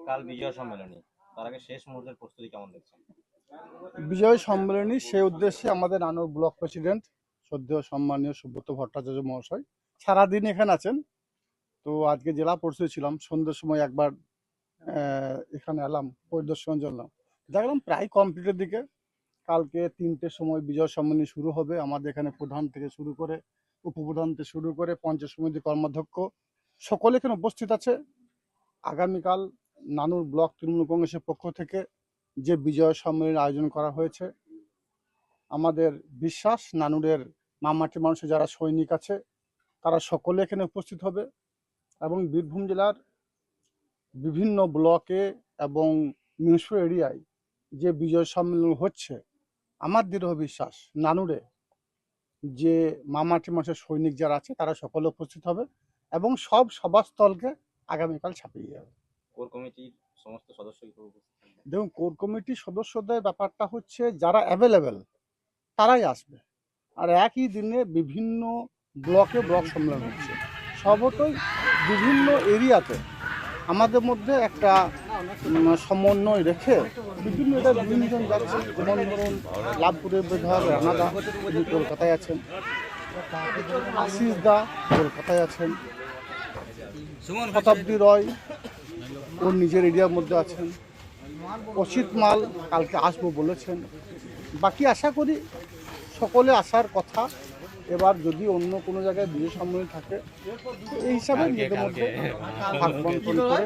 কাল বিজয় সম্মেলনী, তার আগে শেষ মুহূর্তের প্রস্তুতি কেমন দেখছেন? বিজয় সম্মেলনী সেই উদ্দেশ্যে আমাদের নানুর ব্লক প্রেসিডেন্ট শ্রদ্ধেয় সম্মানীয় সুব্রত ভট্টাচার্য মহাশয় সারাদিন এখানে আছেন। তো আজকে জেলা পরিষদে ছিলাম, সন্ধ্যের সময় একবার এখানে এলাম পরিদর্শনের জন্য, দেখলাম প্রায় কমপ্লিটের দিকে। কালকে 3টের সময় বিজয় সম্মেলনী শুরু হবে। আমাদের এখানে প্রধান থেকে শুরু করে উপপ্রধান থেকে শুরু করে পঞ্চায়েত সমিতি কর্মাধ্যক্ষ সকলে এখানে উপস্থিত আছে। আগামীকাল নানুর ব্লক তৃণমূল কংগ্রেসের পক্ষ থেকে যে বিজয় সম্মেলনের আয়োজন করা হয়েছে, আমাদের বিশ্বাস নানুরের মামাটি মানুষের যারা সৈনিক আছে তারা সকলে এখানে উপস্থিত হবে এবং বীরভূম জেলার বিভিন্ন ব্লকে এবং মিউনিসিপ্যাল এরিয়ায় যে বিজয় সম্মেলন হচ্ছে, আমার দৃঢ় বিশ্বাস নানুরে যে মামাটি মানুষের সৈনিক যারা আছে তারা সকলে উপস্থিত হবে এবং সব সভাস্থলকে আগামীকাল ছাপিয়ে যাবে। কোর কমিটির সমস্ত সদস্য দেখুন, কোর কমিটির সদস্যদের ব্যাপারটা হচ্ছে যারা অ্যাভেলেবেল তারাই আসবে। আর একই দিনে বিভিন্ন ব্লকে ব্লক সম্মেলন হচ্ছে, সর্বতই বিভিন্ন এরিয়াতে আমাদের মধ্যে একটা সমন্বয় রেখে বিভিন্ন এরিয়ায় বিভিন্নজন যাচ্ছে। যেমন ধরুন লাভপুরের বিধায়ক রানাদা তিনি কলকাতায় আছেন, আশিস দা কলকাতায় আছেন, শতাব্দী রয় ওর নিজের এরিয়ার মধ্যে আছেন, অসিত মাল কালকে আসবো বলেছেন। বাকি আশা করি সকলে আসার কথা। এবার যদি অন্য কোনো জায়গায় বিজয় সম্মেলন থাকে এই হিসাবে নিজেদের মধ্যে ভাগ বন্টন করে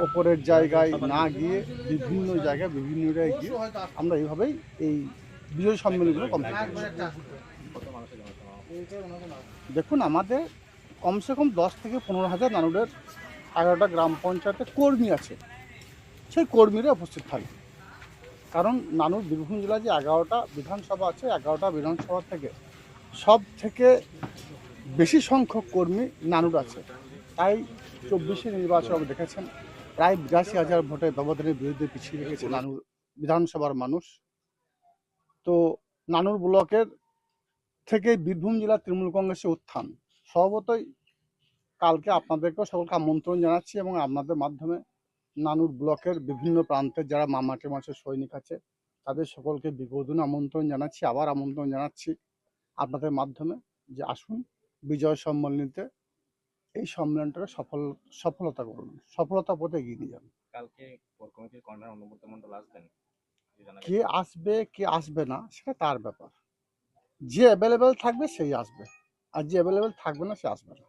ওপরের জায়গায় না গিয়ে বিভিন্ন জায়গায় বিভিন্ন জায়গায় গিয়ে আমরা এইভাবেই এই বিজয় সম্মেলনগুলো কমপ্লিট করছি। দেখুন, আমাদের কমসে কম 10 থেকে 15,000 নানুরের 11টা গ্রাম পঞ্চায়েতে কর্মী আছে, সেই কর্মীরা উপস্থিত থাকবে। কারণ নানুর বীরভূম জেলায় যে 11টা বিধানসভা আছে, 11টা বিধানসভা থেকে সব থেকে বেশি সংখ্যক কর্মী নানুর আছে। তাই 24শে নির্বাচন দেখেছেন প্রায় 82,000 ভোটের ব্যবধানের বিরুদ্ধে পিছিয়ে রেখেছে নানুর বিধানসভার মানুষ। তো নানুর ব্লকের থেকে বীরভূম জেলা তৃণমূল কংগ্রেসের উত্থান স্বভাবতই কালকে আপনাদেরকেও সকলকে আমন্ত্রণ জানাচ্ছি এবং আপনাদের মাধ্যমে নানুর ব্লকের বিভিন্ন প্রান্তের যারা মামাটি মানুষের সৈনিক আছে তাদের সকলকে বিগত আমন্ত্রণ জানাচ্ছি, আবার আমন্ত্রণ জানাচ্ছি আপনাদের মাধ্যমে যে আসুন বিজয় সম্মেলনীতে এই সম্মেলনটাকে সফলতা করুন, সফলতা পথে এগিয়ে নিয়ে যান। কালকে কোর কমিটির কনভেনর অনুব্রত মণ্ডল আসবেন? কে আসবে কে আসবে না সেটা তার ব্যাপার। যে অ্যাভেলেবেল থাকবে সেই আসবে, আর যে অ্যাভেলেবেল থাকবে না সে আসবে না।